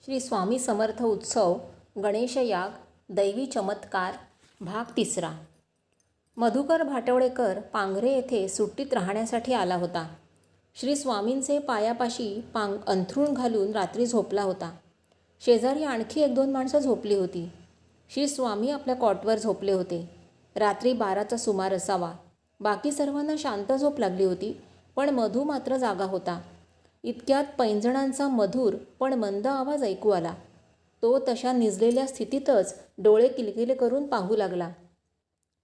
श्री स्वामी समर्थ उत्सव गणेश याग दैवी चमत्कार भाग 3. मधुकर भाटवडेकर पांघरे येथे सुट्टीत राहण्यासाठी आला होता. श्री स्वामींचे पायापाशी अंथरूण घालून रात्री झोपला होता. शेजारी आणखी 1-2 माणसं झोपली होती. श्री स्वामी आपल्या कॉटवर झोपले होते. रात्री 12चा सुमार असावा. बाकी सर्वांना शांत झोप लागली होती, पण मधू मात्र जागा होता. इतक्यात पैंजणांचा मधुर पण मंद आवाज ऐकू आला. तो तशा निजलेल्या स्थितीतच डोळे किलकिले करून पाहू लागला.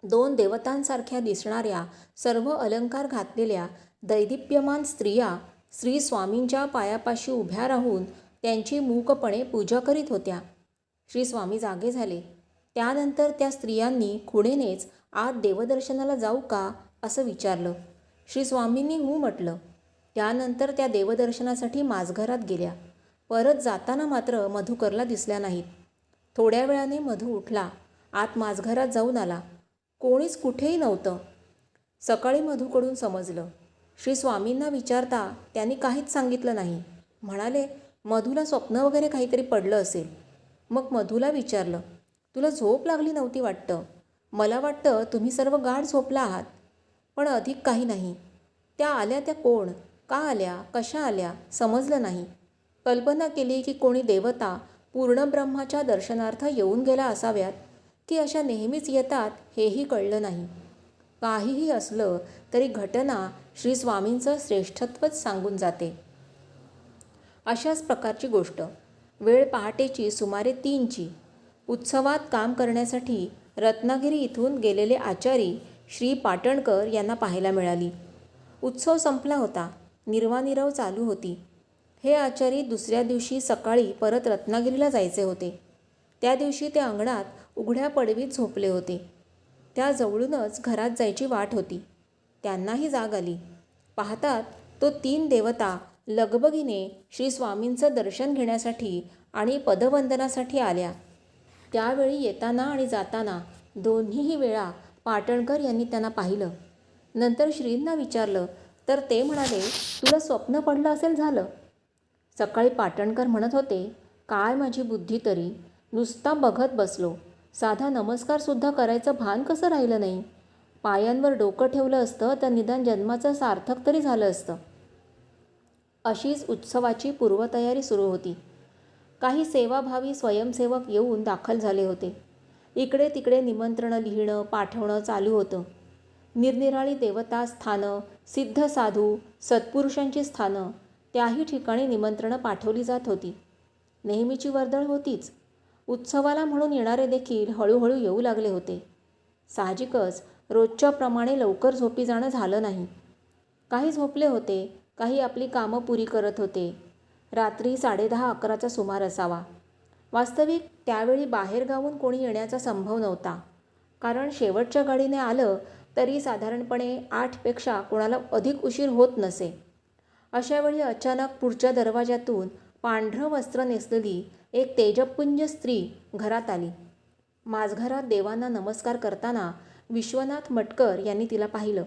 2 देवतांसारख्या दिसणाऱ्या सर्व अलंकार घातलेल्या दैदिप्यमान स्त्रिया श्री स्वामींच्या पायापाशी उभ्या राहून त्यांची मूकपणे पूजा करीत होत्या. श्री स्वामी जागे झाले. त्यानंतर त्या स्त्रियांनी खुणेनेच आत देवदर्शनाला जाऊ का असं विचारलं. श्री स्वामींनी हो म्हटलं. त्यानंतर त्या देवदर्शनासाठी माझघरात गेल्या. परत जाताना मात्र मधुकरला दिसल्या नाहीत. थोड्या वेळाने मधू उठला. आत माझघरात जाऊन आला. कोणीच कुठेही नव्हतं. सकाळी मधूकडून समजलं. श्री स्वामींना विचारता त्यांनी काहीच सांगितलं नाही. म्हणाले, मधूला स्वप्न वगैरे काहीतरी पडलं असेल. मग मधूला विचारलं, तुला झोप लागली नव्हती वाटतं. मला वाटतं तुम्ही सर्व गाढ झोपला आहात. पण अधिक काही नाही. त्या आल्या त्या कोण, का आल्या, कशा आल्या समजलं नाही. कल्पना केली की कोणी देवता पूर्ण ब्रह्माच्या दर्शनार्थ येऊन गेला असाव्यात, की अशा नेहमीच येतात हेही कळलं नाही. काहीही असलं तरी घटना श्री स्वामींचं श्रेष्ठत्वच सांगून जाते. अशाच प्रकारची गोष्ट वेळ पहाटेची सुमारे 3ची. उत्सवात काम करण्यासाठी रत्नागिरी इथून गेलेले आचारी श्री पाटणकर यांना पाहायला मिळाली. उत्सव संपला होता. निर्वानिरव चालू होती. हे आचारी दुसऱ्या दिवशी सकाळी परत रत्नागिरीला जायचे होते. त्या दिवशी ते अंगणात उघड्या पडवीत झोपले होते. त्या जवळूनच घरात जायची वाट होती. त्यांनाही जाग आली. पाहतात तो 3 देवता लगबगीने श्री स्वामींचं दर्शन घेण्यासाठी आणि पदवंदनासाठी आल्या. त्यावेळी येताना आणि जाताना दोन्हीही वेळा पाटणकर यांनी त्यांना पाहिलं. नंतर श्रींना विचारलं तर ते म्हणाले, तुला स्वप्न पडलं असेल झालं. सकाळी पाटणकर म्हणत होते, काय माझी बुद्धी तरी, नुसता बघत बसलो. साधा नमस्कारसुद्धा करायचं भान कसं राहिलं नाही. पायांवर डोकं ठेवलं असतं तर निदान जन्माचं सार्थक तरी झालं असतं. अशीच उत्सवाची पूर्वतयारी सुरू होती. काही सेवाभावी स्वयंसेवक येऊन दाखल झाले होते. इकडे तिकडे निमंत्रणं लिहिणं पाठवणं चालू होतं. निरनिराळी देवता स्थानं, सिद्ध साधू, सत्पुरुषांची स्थानं, त्याही ठिकाणी निमंत्रणं पाठवली जात होती. नेहमीची वर्दळ होतीच. उत्सवाला म्हणून येणारे देखील हळूहळू येऊ लागले होते. साहजिकच रोजच्याप्रमाणे लवकर झोपी जाणं झालं नाही. काही झोपले होते, काही आपली कामं पुरी करत होते. रात्री 10:30-11चा सुमार असावा. वास्तविक त्यावेळी बाहेरगावून कोणी येण्याचा संभव नव्हता. कारण शेवटच्या गाडीने आलं तरी साधारणपणे 8पेक्षा कोणाला अधिक उशीर होत नसे. अशावेळी अचानक पुढच्या दरवाजातून पांढरं वस्त्र नेसलेली एक तेजपुंज स्त्री घरात आली. माझघरात देवांना नमस्कार करताना विश्वनाथ मटकर यांनी तिला पाहिलं.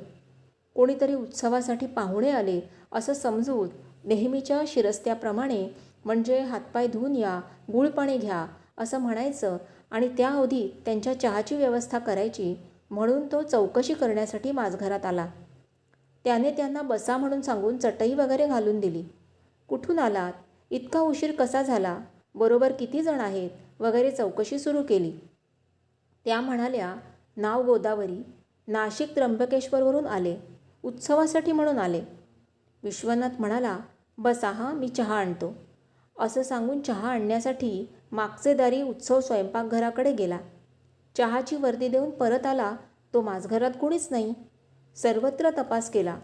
कोणीतरी उत्सवासाठी पाहुणे आले असं समजून नेहमीच्या शिरस्त्याप्रमाणे, म्हणजे हातपाय धुवून या, गुळपाणी घ्या असं म्हणायचं आणि त्या अवधी त्यांच्या चहाची व्यवस्था करायची. म्हणून तो चौकशी करण्यासाठी माझघरात आला. त्याने त्यांना बसा म्हणून सांगून चटई वगैरे घालून दिली. कुठून आलात, इतका उशीर कसा झाला, बरोबर किती जण आहेत वगैरे चौकशी सुरू केली. त्या म्हणाल्या, नाव गोदावरी, नाशिक त्र्यंबकेश्वरवरून आले, उत्सवासाठी म्हणून आले. विश्वनाथ म्हणाला, बसा हां, मी चहा आणतो. असं सांगून चहा आणण्यासाठी मागचे दारी उत्सव स्वयंपाकघराकडे गेला. चहाची वर्दी देऊन परत आला. तो माझघरात कोणीच नाही. सर्वत्र तपास केला,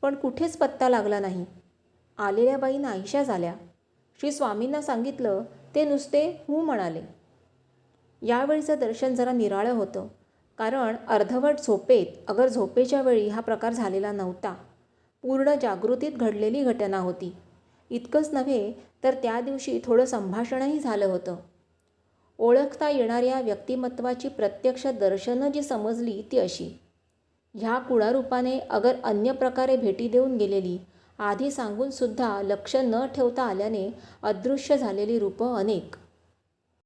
पण कुठेच पत्ता लागला नाही. आलेल्या बाई नाहीशा झाल्या. श्री स्वामींना सांगितलं, ते नुसते हू म्हणाले. यावेळीचं दर्शन जरा निराळं होतं. कारण अर्धवट झोपेत, अगर झोपेच्या वेळी हा प्रकार झालेला नव्हता. पूर्ण जागृतीत घडलेली घटना होती. इतकंच नव्हे तर त्या दिवशी थोडं संभाषणही झालं होतं. ओळखता येणाऱ्या व्यक्तिमत्वाची प्रत्यक्ष दर्शनं जी समजली ती अशी. ह्या कुळारूपाने अगर अन्य प्रकारे भेटी देऊन गेलेली आधी सांगूनसुद्धा लक्ष न ठेवता आल्याने अदृश्य झालेली रूपं अनेक.